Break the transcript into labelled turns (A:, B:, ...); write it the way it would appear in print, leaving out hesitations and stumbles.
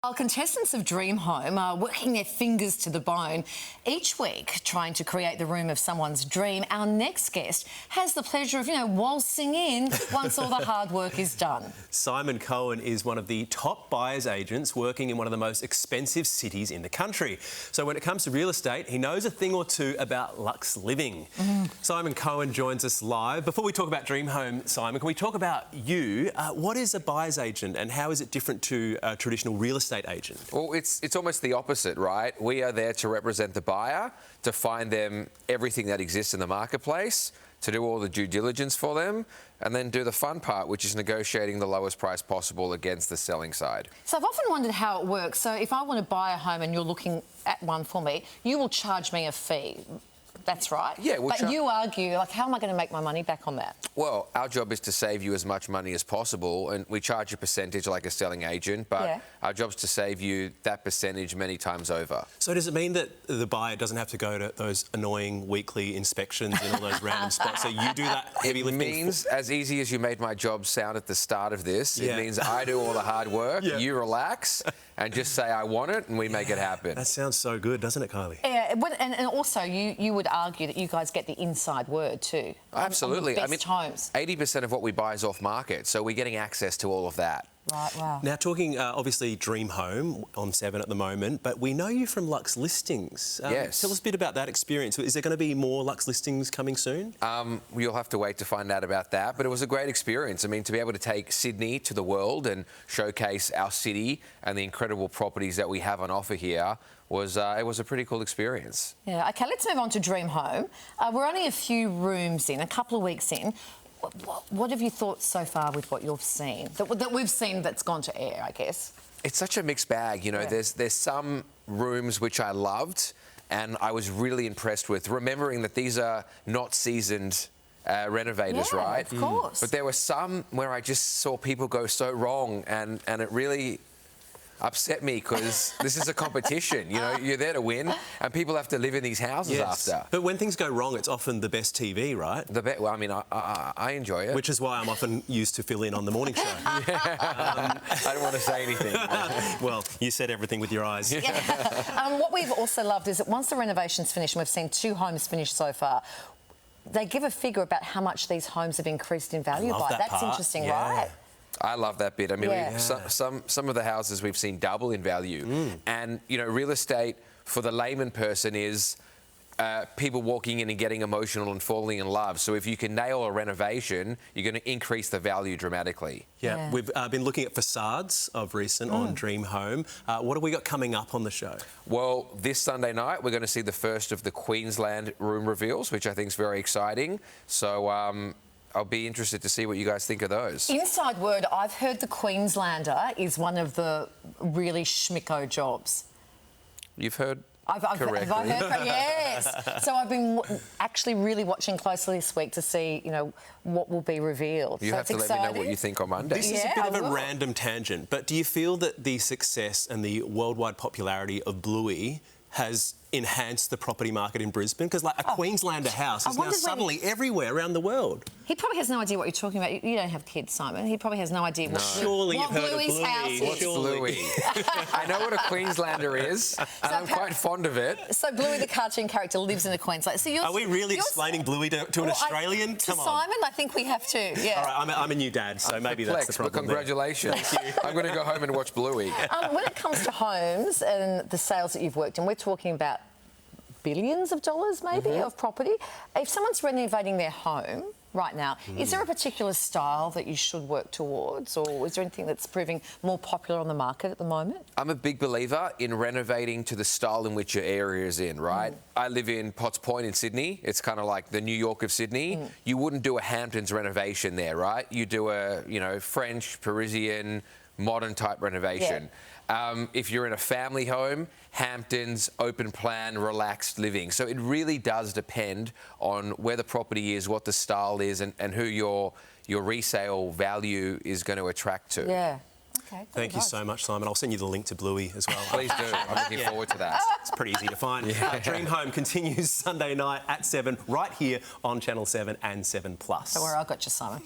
A: While contestants of Dream Home are working their fingers to the bone each week trying to create the room of someone's dream, our next guest has the pleasure of, waltzing in once all the hard work is done.
B: Simon Cohen is one of the top buyer's agents working in one of the most expensive cities in the country. So when it comes to real estate, he knows a thing or two about luxe living. Simon Cohen joins us live. Before we talk about Dream Home, Simon, can we talk about you? What is a buyer's agent and how is it different to a traditional real estate agent?
C: Well, it's almost the opposite, right? We are there to represent the buyer, to find them everything that exists in the marketplace, to do all the due diligence for them, and then do the fun part, which is negotiating the lowest price possible against the selling side.
A: So I've often wondered how it works. So if I want to buy a home and you're looking at one for me, you will charge me a fee. That's right.
C: Yeah,
A: but you argue, how am I going to make my money back on that?
C: Well, our job is to save you as much money as possible, and we charge a percentage like a selling agent, but our job is to save you that percentage many times over.
B: So does it mean that the buyer doesn't have to go to those annoying weekly inspections in all those random spots? So you do that heavy lifting?
C: It means, as easy as you made my job sound at the start of this, it means I do all the hard work, you relax, and just say, I want it, and we make it happen.
B: That sounds so good, doesn't it, Kylie?
A: Yeah, and also you would argue that you guys get the inside word too.
C: Absolutely.
A: On the best homes.
C: 80% of what we buy is off market, so we're getting access to all of that.
A: Right, wow.
B: Now, talking obviously Dream Home on 7 at the moment, but we know you from Luxe Listings.
C: Yes.
B: Tell us a bit about that experience. Is there going to be more Luxe Listings coming soon?
C: You'll have to wait to find out about that, but it was a great experience. I mean, to be able to take Sydney to the world and showcase our city and the incredible properties that we have on offer here was it was a pretty cool experience.
A: Yeah, OK, let's move on to Dream Home. We're only a few rooms in, a couple of weeks in. What have you thought so far with what you've seen, that we've seen that's gone to air, I guess?
C: It's such a mixed bag, there's some rooms which I loved and I was really impressed with, remembering that these are not seasoned renovators, right?
A: Of course.
C: But there were some where I just saw people go so wrong and it really upset me because this is a competition. You're there to win, and people have to live in these houses after.
B: But when things go wrong, it's often the best TV, right?
C: Well, I mean, I enjoy it.
B: Which is why I'm often used to fill in on the morning show.
C: I don't want to say anything.
B: Well, you said everything with your eyes.
A: What we've also loved is that once the renovation's finished, and we've seen 2 homes finished so far, they give a figure about how much these homes have increased in value by. That's interesting, right?
C: I love that bit. I mean, some of the houses we've seen double in value. And, real estate for the layman person is people walking in and getting emotional and falling in love. So if you can nail a renovation, you're going to increase the value dramatically.
B: Yeah. We've been looking at facades of recent on Dream Home. What have we got coming up on the show?
C: Well, this Sunday night, we're going to see the first of the Queensland room reveals, which I think is very exciting. So, I'll be interested to see what you guys think of those. Inside
A: word, I've heard the Queenslander is one of the really schmicko jobs.
C: You've heard
A: correctly. Have I heard? Yes. So I've been actually really watching closely this week to see, what will be revealed.
C: You have to let me know what you think on Monday.
B: This is a bit of a random tangent, but do you feel that the success and the worldwide popularity of Bluey has enhanced the property market in Brisbane? Because, a Queenslander house is now suddenly everywhere around the Queenslander.
A: He probably has no idea what you're talking about. You don't have kids, Simon. He probably has no idea
B: Surely
A: what
B: you've heard
A: Bluey's
B: of Bluey.
A: house is.
C: What's Bluey? I know what a Queenslander is, and I'm quite fond of it.
A: So Bluey, the cartoon character, lives in a Queensland. So
B: are we really explaining Bluey to an Australian?
A: Come on. Simon, I think we have to,
B: All right, I'm a new dad, so maybe that's the problem.
C: But congratulations. I'm going to go home and watch Bluey.
A: When it comes to homes and the sales that you've worked in, we're talking about billions of dollars, maybe, of property. If someone's renovating their home right now, is there a particular style that you should work towards, or is there anything that's proving more popular on the market at the moment?
C: I'm a big believer in renovating to the style in which your area is in, right? I live in Potts Point in Sydney. It's kind of like the New York of Sydney. You wouldn't do a Hamptons renovation there, right? You do a, French, Parisian, modern type renovation. If you're in a family home, Hamptons, open plan, relaxed living. So it really does depend on where the property is, what the style is, and who your resale value is going to attract to.
A: Yeah. Okay.
B: Thank you so much, Simon. I'll send you the link to Bluey as well.
C: Please do. I'm looking forward to that.
B: It's pretty easy to find. Dream Home continues Sunday night at 7, right here on Channel 7 and 7 Plus.
A: Don't worry, I got you, Simon.